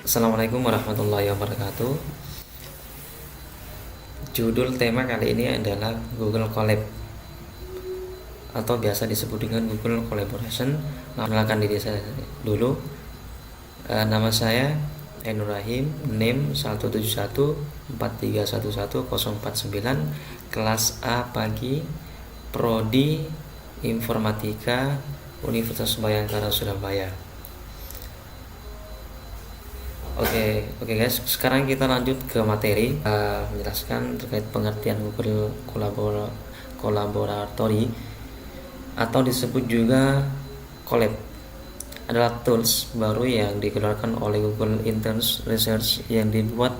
Assalamualaikum warahmatullahi wabarakatuh. Judul tema kali ini adalah Google Colab atau biasa disebut dengan Google Collaboration. Kenalkan diri saya dulu. Nama saya Ainur Rahim, NIM 17143111049, kelas A pagi, Prodi Informatika, Universitas Bayangkara Surabaya. Oke guys, sekarang kita lanjut ke materi, menjelaskan terkait pengertian Google Collaboratory atau disebut juga Colab. Adalah tools baru yang dikeluarkan oleh Google Internet Research yang dibuat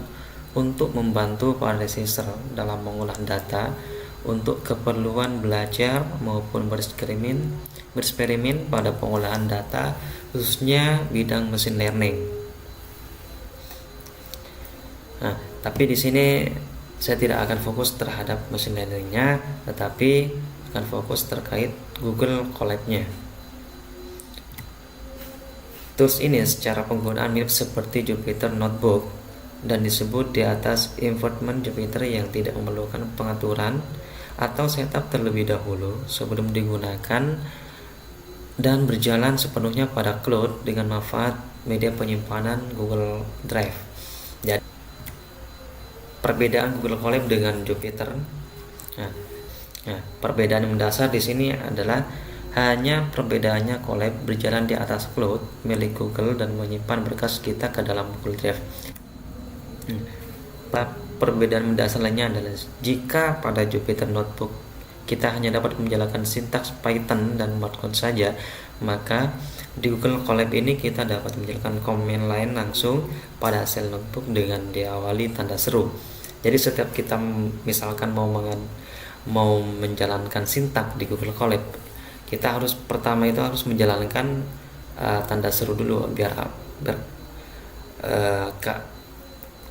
untuk membantu para researcher dalam mengolah data untuk keperluan belajar maupun bereksperimen pada pengolahan data, khususnya bidang machine learning. Nah, tapi di sini saya tidak akan fokus terhadap machine learning-nya, tetapi akan fokus terkait Google Colab-nya. Tools ini secara penggunaan mirip seperti Jupyter Notebook dan disebut di atas environment Jupyter yang tidak memerlukan pengaturan atau setup terlebih dahulu sebelum digunakan dan berjalan sepenuhnya pada cloud dengan manfaat media penyimpanan Google Drive. Jadi, perbedaan Google Colab dengan Jupyter. Nah, perbedaan mendasar di sini adalah hanya perbedaannya Colab berjalan di atas cloud milik Google dan menyimpan berkas kita ke dalam Google Drive. Perbedaan mendasar lainnya adalah jika pada Jupyter Notebook kita hanya dapat menjalankan sintaks Python dan Markdown saja, maka di Google Colab ini kita dapat menjalankan command line langsung pada sel notebook dengan diawali tanda seru. Jadi setiap kita misalkan mau menjalankan sintak di Google Colab, kita harus pertama itu harus menjalankan tanda seru dulu biar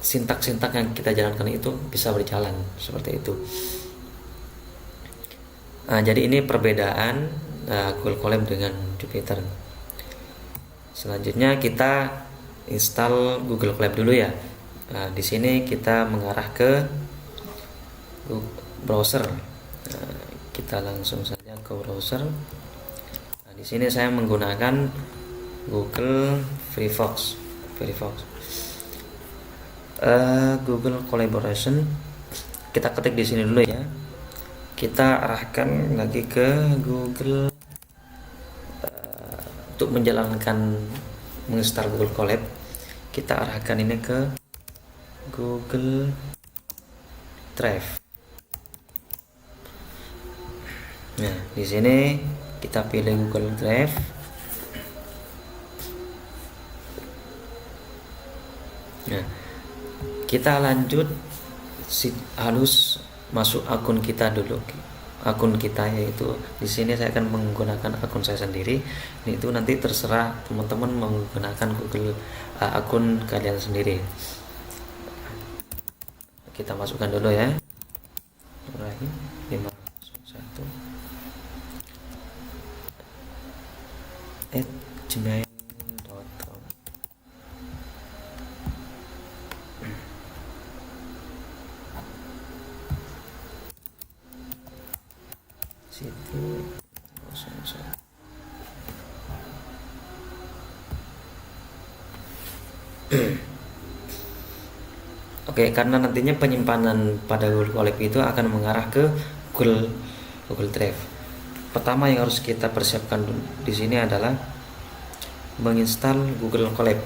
sintak-sintak yang kita jalankan itu bisa berjalan seperti itu. Jadi ini perbedaan Google Colab dengan Jupyter. Selanjutnya kita install Google Colab dulu ya. Di sini kita mengarah ke browser. Kita langsung saja ke browser. Di sini saya menggunakan Google Firefox. Google Collaboration. Kita ketik di sini dulu ya. Kita arahkan lagi ke Google untuk menginstal Google Colab. Kita arahkan ini ke Google Drive. Nah, di sini kita pilih Google Drive. Nah, kita lanjut harus masuk akun kita dulu. Akun kita yaitu di sini saya akan menggunakan akun saya sendiri. Itu nanti terserah teman-teman menggunakan Google akun kalian sendiri. Kita masukkan dulu ya. 501 @gmail.com. Situ 01. Oke, karena nantinya penyimpanan pada Google Colab itu akan mengarah ke Google Drive. Pertama yang harus kita persiapkan di sini adalah menginstal Google Colab.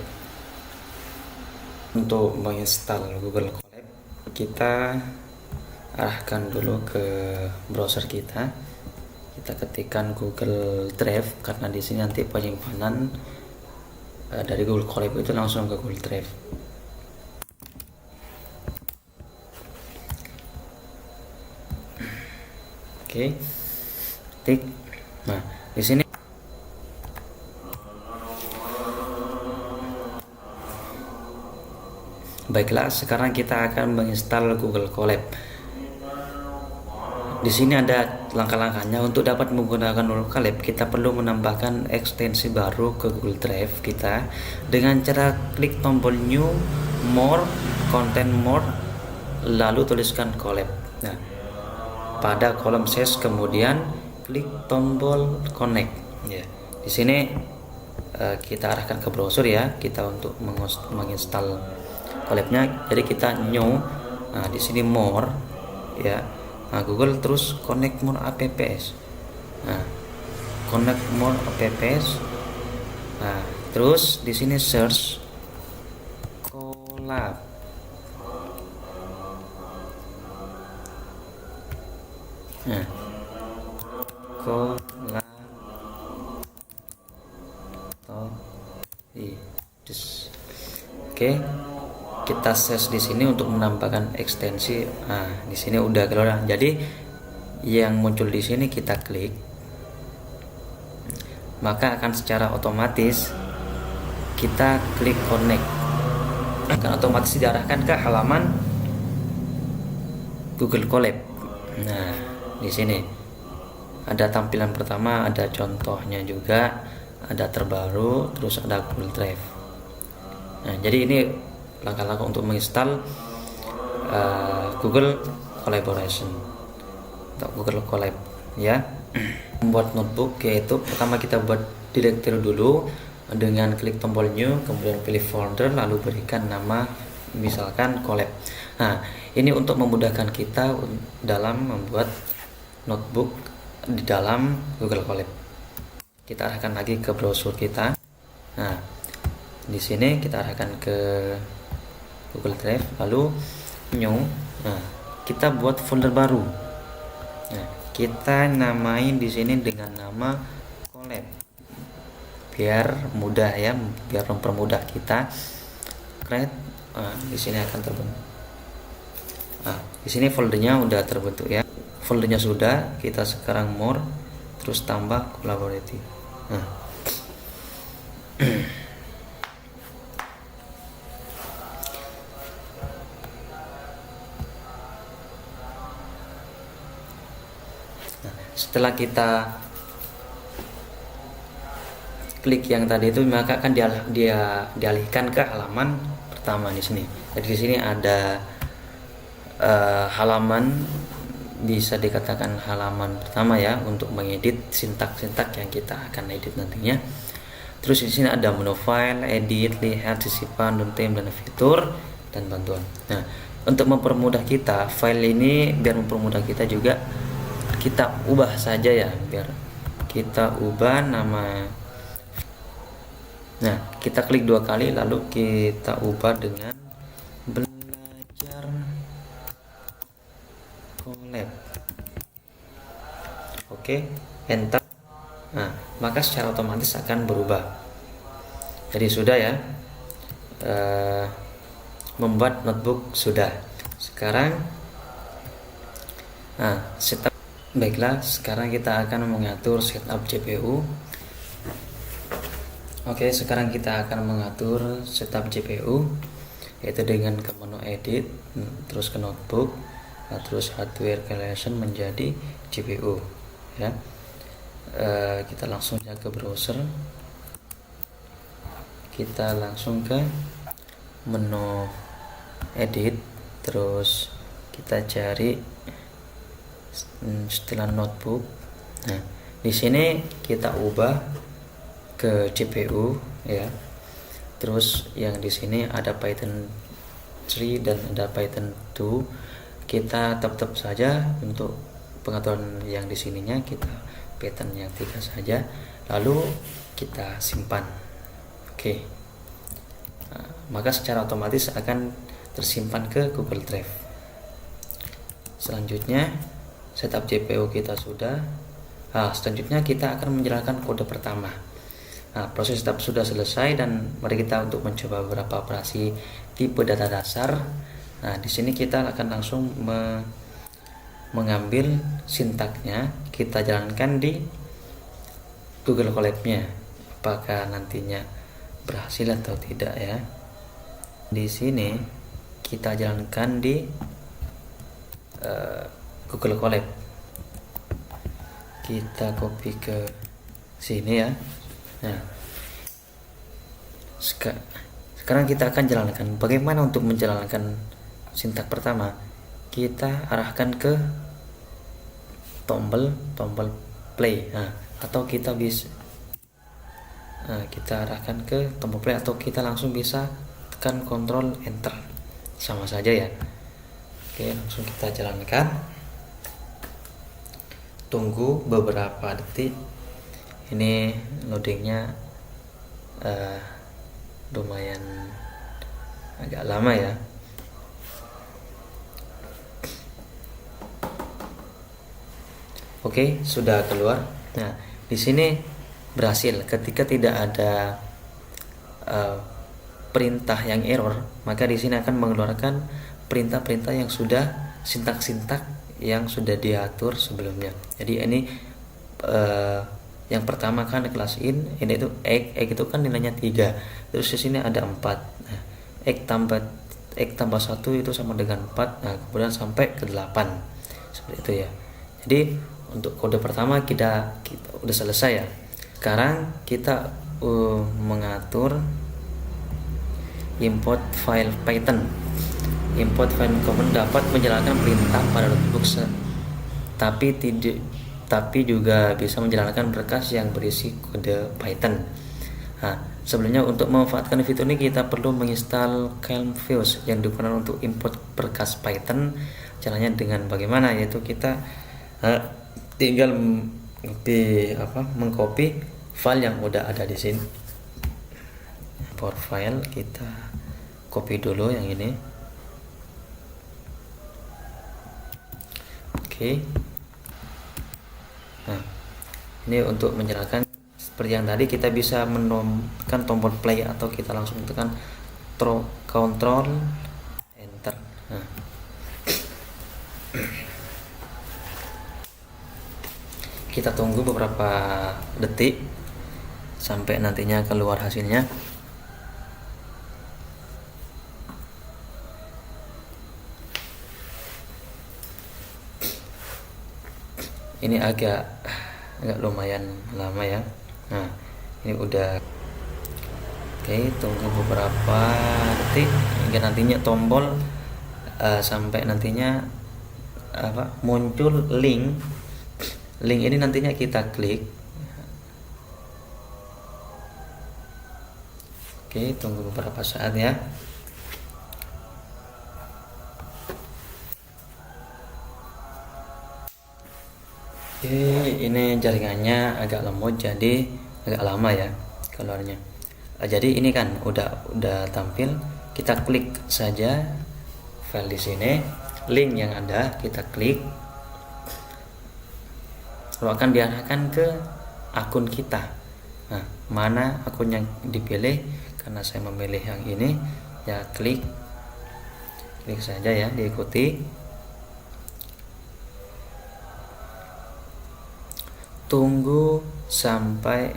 Untuk menginstal Google Colab, kita arahkan dulu ke browser kita. Kita ketikkan Google Drive karena di sini nanti penyimpanan dari Google Colab itu langsung ke Google Drive. Oke, tik. Nah, di sini baiklah, sekarang kita akan menginstal Google Colab. Di sini ada langkah-langkahnya untuk dapat menggunakan Google Colab, kita perlu menambahkan ekstensi baru ke Google Drive kita dengan cara klik tombol New, More, Content More, lalu tuliskan Colab. Nah, pada kolom search kemudian klik tombol Connect. Ya, di sini kita arahkan ke browser ya, kita untuk menginstal Colabnya. Jadi kita New, nah di sini More, ya. Nah, Google terus Connect More apps. Nah, Connect More apps. Nah, terus di sini search Colab. Nah, Colab. Oke, kita search di sini untuk menambahkan ekstensi. Nah, di sini udah keluar. Jadi yang muncul di sini kita klik, maka akan secara otomatis kita klik connect, akan otomatis diarahkan ke halaman Google Colab. Nah, di sini ada tampilan pertama, ada contohnya juga, ada terbaru, terus ada Google Drive. Nah, jadi ini langkah-langkah untuk menginstal Google Collaboration atau Google Colab ya. Membuat notebook, yaitu pertama kita buat directory dulu dengan klik tombol New, kemudian pilih folder, lalu berikan nama misalkan Colab. Nah, ini untuk memudahkan kita dalam membuat notebook di dalam Google Colab. Kita arahkan lagi ke browser kita. Nah, di sini kita arahkan ke Google Drive, lalu New. Nah, kita buat folder baru. Nah, kita namain di sini dengan nama Colab, biar mudah ya, biar mempermudah kita create. Nah, di sini akan terbentuk. Nah, di sini foldernya udah terbentuk ya. Foldernya sudah, kita sekarang more, terus tambah collaborative. Nah. Setelah kita klik yang tadi itu, maka akan dialihkan ke halaman pertama di sini. Jadi di sini ada halaman, bisa dikatakan halaman pertama ya, untuk mengedit sintak-sintak yang kita akan edit nantinya. Terus di sini ada menu file, edit, lihat, simpan, runtime, dan fitur dan bantuan. Nah, untuk mempermudah kita, file ini biar mempermudah kita juga, kita ubah saja ya, biar kita ubah nama. Nah, kita klik 2 kali, lalu kita ubah dengan belajar Colab. Oke, enter. Nah, maka secara otomatis akan berubah. Jadi sudah ya, membuat notebook sudah. Sekarang setup. Baiklah, sekarang kita akan mengatur setup GPU. Oke, sekarang kita akan mengatur setup GPU, yaitu dengan ke menu edit, terus ke notebook, terus hardware calculation menjadi GPU ya. Kita langsung saja ke browser, kita langsung ke menu edit, terus kita cari setelah notebook. Nah, di sini kita ubah ke GPU ya. Terus yang di sini ada Python 3 dan ada Python 2. Kita tetap saja untuk pengaturan yang di sininya, kita Python yang 3 saja, lalu kita simpan. Oke. Nah, maka secara otomatis akan tersimpan ke Google Drive. Selanjutnya setup GPU kita sudah. Selanjutnya kita akan menjalankan kode pertama. Nah, proses setup sudah selesai dan mari kita untuk mencoba beberapa operasi tipe data dasar. Nah, di sini kita akan langsung mengambil sintaknya, kita jalankan di Google Colab-nya. Apakah nantinya berhasil atau tidak ya. Di sini kita jalankan di Google Colab. kita copy ke sini ya. Nah, sekarang kita akan jalankan. Bagaimana untuk menjalankan sintak pertama? Kita arahkan ke tombol play. Nah, atau kita bisa kita arahkan ke tombol play, atau kita langsung bisa tekan Ctrl Enter, sama saja ya. Oke, langsung kita jalankan. Tunggu beberapa detik. Ini loadingnya lumayan agak lama ya. Oke, sudah keluar. Nah, di sini berhasil. Ketika tidak ada perintah yang error, maka di sini akan mengeluarkan perintah-perintah yang sudah sintak-sintak yang sudah diatur sebelumnya. Jadi ini yang pertama kan kelas in, ini itu egg itu kan nilainya 3. Terus di sini ada 4. Nah, egg tambah 1 itu sama dengan 4. Nah, kemudian sampai ke 8. Seperti itu ya. Jadi untuk kode pertama kita udah selesai ya. Sekarang kita mengatur import file Python. Import file Python dapat menjalankan perintah pada notebook, tapi juga bisa menjalankan berkas yang berisi kode Python. Nah, sebelumnya untuk memanfaatkan fitur ini kita perlu menginstal CalmFuse yang digunakan untuk import berkas Python. Caranya dengan bagaimana? Yaitu kita tinggal mengcopy file yang udah ada di sini. Import file, kita copy dulu yang ini. Oke. Nah, ini untuk menjalankan seperti yang tadi, kita bisa menekan tombol play atau kita langsung tekan Ctrl Enter. Nah. Kita tunggu beberapa detik sampai nantinya keluar hasilnya. Ini agak lumayan lama ya. Nah, ini udah. Oke, tunggu beberapa detik hingga nantinya tombol sampai nantinya muncul link ini, nantinya kita klik. Oke, tunggu beberapa saat ya. Oke, ini jaringannya agak lemot, jadi agak lama ya keluarnya. Jadi ini kan udah tampil. Kita klik saja file di sini, link yang ada kita klik, lalu akan diarahkan ke akun kita. Nah, mana akun yang dipilih? Karena saya memilih yang ini, ya klik saja ya, diikuti. Tunggu sampai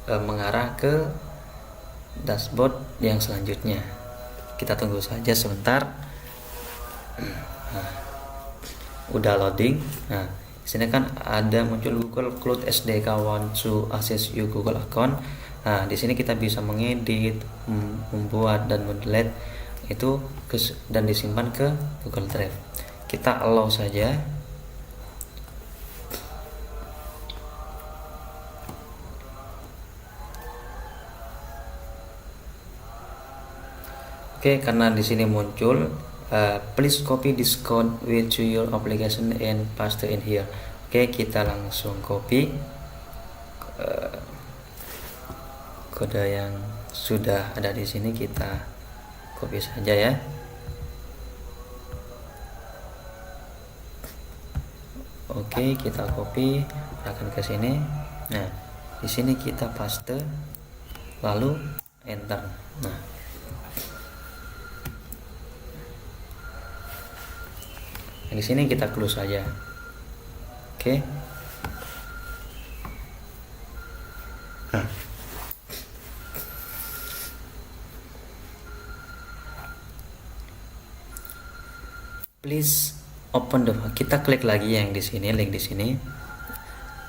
mengarah ke dashboard yang selanjutnya. Kita tunggu saja sebentar. Nah, udah loading. Nah, di sini kan ada muncul Google Cloud SDK want to access your Google account. Nah, di sini kita bisa mengedit, membuat dan mendelete itu dan disimpan ke Google Drive. Kita allow saja. Oke, karena di sini muncul please copy this code with your application and paste in here. Oke, kita langsung copy kode yang sudah ada di sini, kita copy saja ya. Oke, kita copy, arahkan ke sini. Nah, di sini kita paste, lalu enter. Nah, di sini kita close saja. Oke. Nah. Please open the, kita klik lagi yang di sini, link di sini.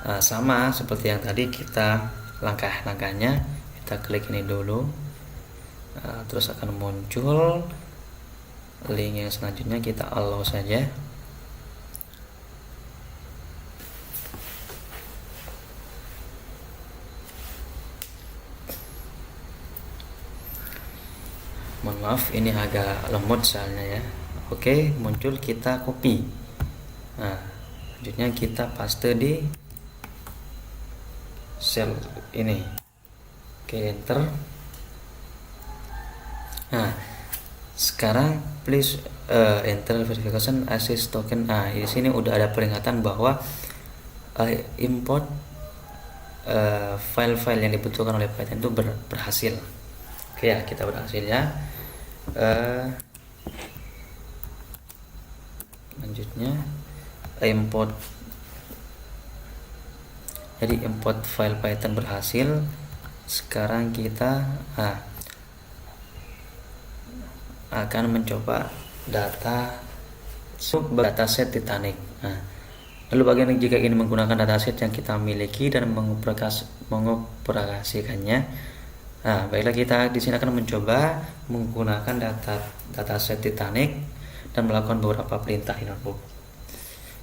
Sama seperti yang tadi, kita langkah-langkahnya kita klik ini dulu. Terus akan muncul link yang selanjutnya, kita allow saja. Mohon maaf ini agak lemot soalnya ya. Oke, muncul, kita copy. Selanjutnya kita paste di sel ini. Oke, enter. Sekarang please enter verification access token. Di sini udah ada peringatan bahwa import file-file yang dibutuhkan oleh Python itu berhasil. Oke ya, kita berhasil ya. Selanjutnya import. Jadi import file Python berhasil. Sekarang kita akan mencoba dataset Titanic. Lalu bagaimana jika ini menggunakan dataset yang kita miliki dan mengoperasikannya? Baiklah, kita di sini akan mencoba menggunakan dataset Titanic dan melakukan beberapa perintah di notebook.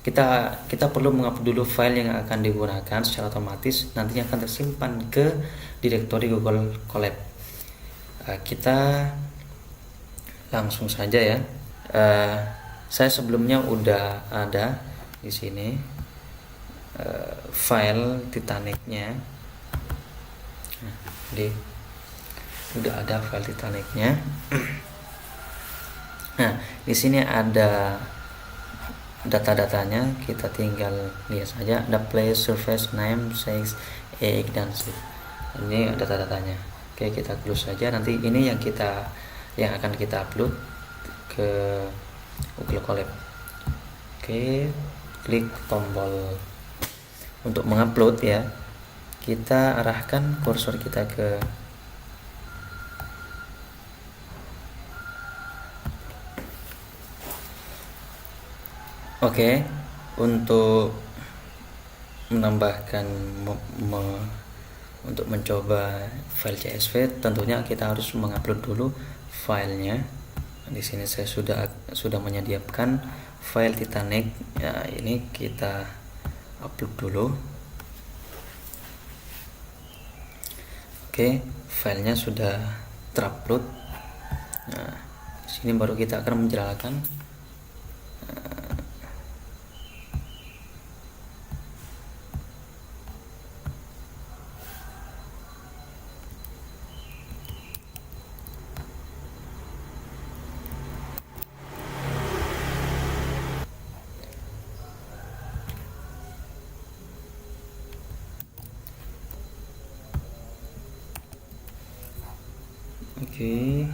Kita perlu mengupload dulu file yang akan digunakan secara otomatis, nantinya akan tersimpan ke direktori Google Colab. Kita langsung saja ya. Saya sebelumnya udah ada di sini file Titanicnya. Jadi udah ada file Titanicnya. Di sini ada data-datanya, kita tinggal lihat saja. Ada place, surface, name, size, egg, dan shape. Ini data-datanya. Oke, kita close saja. Nanti ini yang akan kita upload ke Google Colab. Oke, klik tombol untuk mengupload ya. Kita arahkan kursor kita ke untuk menambahkan untuk mencoba file CSV, tentunya kita harus mengupload dulu filenya. Di sini saya sudah menyediakan file Titanic. Ini kita upload dulu. Filenya sudah terupload. Di sini baru kita akan menjalankan. Oke.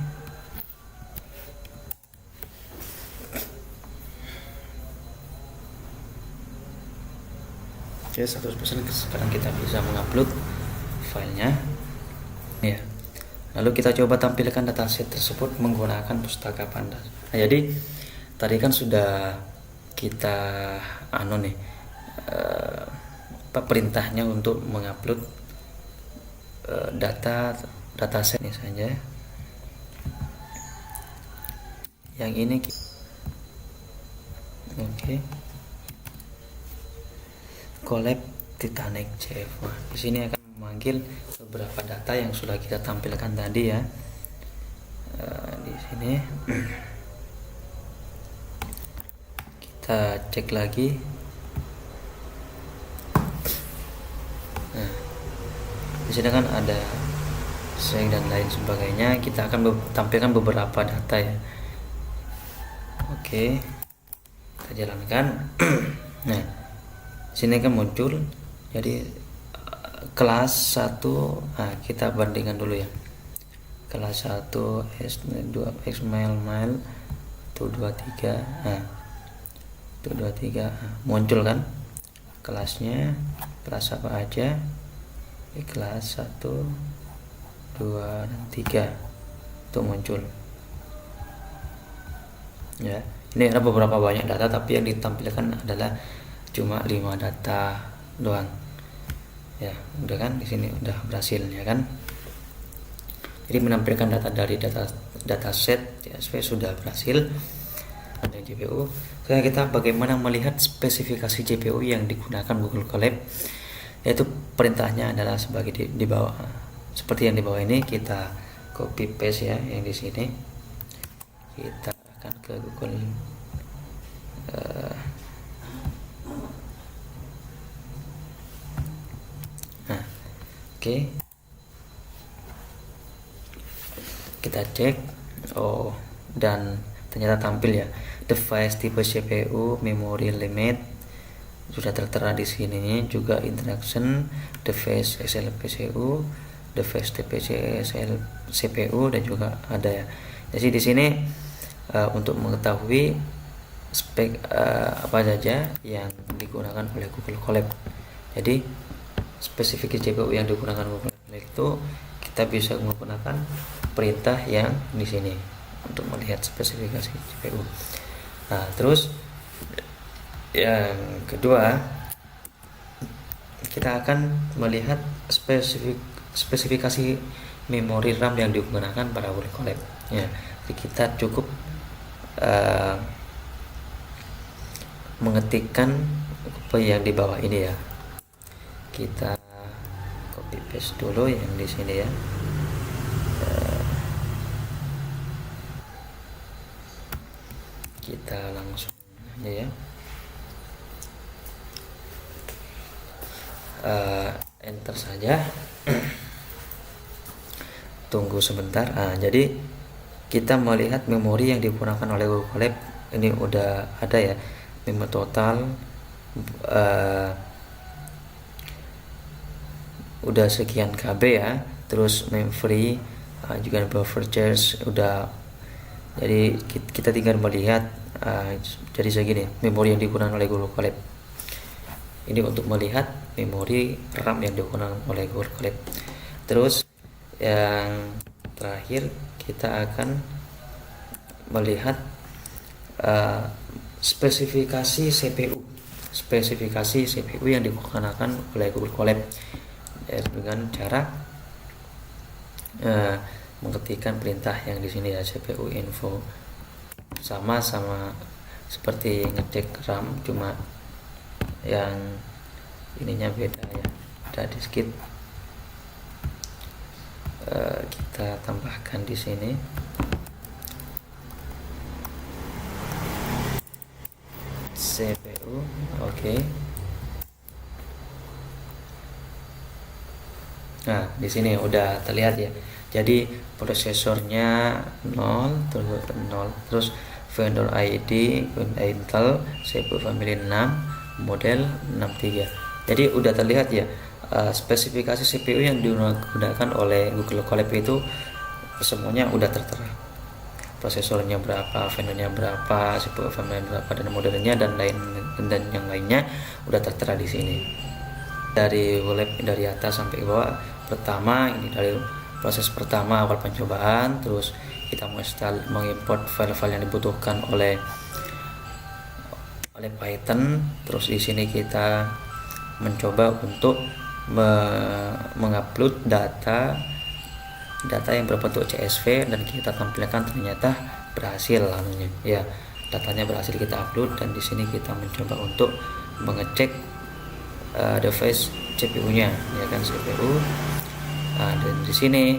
Oke, 100% sekarang kita bisa mengupload filenya. Ya. Lalu kita coba tampilkan dataset tersebut menggunakan pustaka pandas. Jadi tadi kan sudah kita perintahnya untuk mengupload dataset ini saja. Yang ini Colab Titanic CF. Di sini akan memanggil beberapa data yang sudah kita tampilkan tadi ya. Di sini kita cek lagi. Di sini kan ada seng dan lain sebagainya. Kita akan tampilkan beberapa data ya. Oke, kita jalankan. Nah, sini kan muncul. Jadi kelas 1, kita bandingkan dulu ya. Kelas 1 S2 Xmail itu 23. Itu 23. Muncul kan kelasnya, kelas apa aja. Kelas 1, 2, dan 3 itu muncul ya. Ini ada beberapa banyak data, tapi yang ditampilkan adalah cuma 5 data doang. Ya, udah kan, di sini udah berhasil ya kan. Jadi menampilkan data dari dataset CSV sudah berhasil dari GPU. Sekarang kita bagaimana melihat spesifikasi GPU yang digunakan Google Colab, yaitu perintahnya adalah sebagai di bawah. Seperti yang di bawah ini, kita copy paste ya, yang di sini kita akan ke Google oke. Kita cek, dan ternyata tampil ya, device tipe CPU, memory limit sudah tertera di sini, juga interaction, device SLPCU, device TPC CPU, dan juga ada ya. Jadi di sini untuk mengetahui spek apa saja yang digunakan oleh Google Colab. Jadi spesifikasi CPU yang digunakan Google Colab itu kita bisa menggunakan perintah yang di sini untuk melihat spesifikasi CPU. Nah, terus yang kedua, kita akan melihat spesifikasi memori RAM yang digunakan pada Google Colab. Ya, jadi kita cukup mengetikkan apa yang di bawah ini ya. Kita copy paste dulu yang di sini ya. Kita langsung aja ya. Enter saja. Tunggu sebentar. Jadi kita melihat memori yang digunakan oleh Google Colab ini udah ada ya. Memori total udah sekian KB ya. Terus memory juga buffer charge udah. Jadi kita tinggal melihat jadi segini memori yang digunakan oleh Google Colab. Ini untuk melihat memori RAM yang digunakan oleh Google Colab. Terus yang terakhir kita akan melihat spesifikasi CPU yang digunakan oleh Google Colab dengan cara mengetikkan perintah yang di sini ya, CPU info, sama seperti ngecek RAM, cuma yang ininya beda ya, ada sedikit. Kita tambahkan di sini CPU. Oke. Nah, di sini udah terlihat ya. Jadi prosesornya 0, terus vendor ID Intel, CPU family 6, model 63. Jadi udah terlihat ya, spesifikasi CPU yang digunakan oleh Google Colab itu semuanya udah tertera. Prosesornya berapa, vendornya berapa, CPU family berapa, dan modelnya dan yang lainnya udah tertera di sini. Dari atas sampai bawah. Pertama, ini dari proses pertama awal pencobaan, terus kita mengimport file-file yang dibutuhkan oleh Python. Terus di sini kita mencoba untuk mengupload data yang berbentuk CSV, dan kita tampilkan ternyata berhasil lalunya ya, datanya berhasil kita upload. Dan di sini kita mencoba untuk mengecek device CPU-nya ya kan, CPU. Dan di sini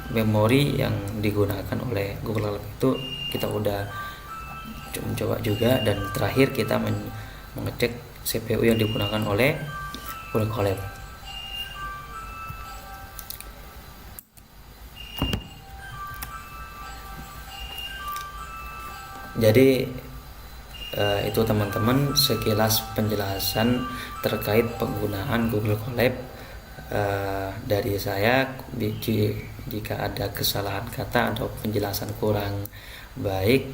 memori yang digunakan oleh Google Colab itu kita udah mencoba juga. Dan terakhir kita mengecek CPU yang digunakan oleh Google Colab. Jadi itu teman-teman sekilas penjelasan terkait penggunaan Google Colab dari saya. Jika ada kesalahan kata atau penjelasan kurang baik,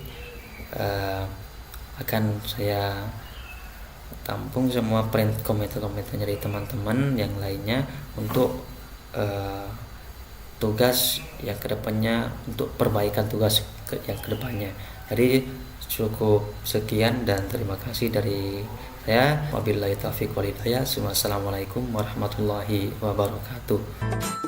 akan saya tampung semua komentar-komentarnya dari teman-teman yang lainnya untuk tugas yang kedepannya, untuk perbaikan tugas yang kedepannya. Jadi Cukup sekian dan terima kasih dari saya. Wabillahi taufiq wal hidayah. Wassalamualaikum warahmatullahi wabarakatuh.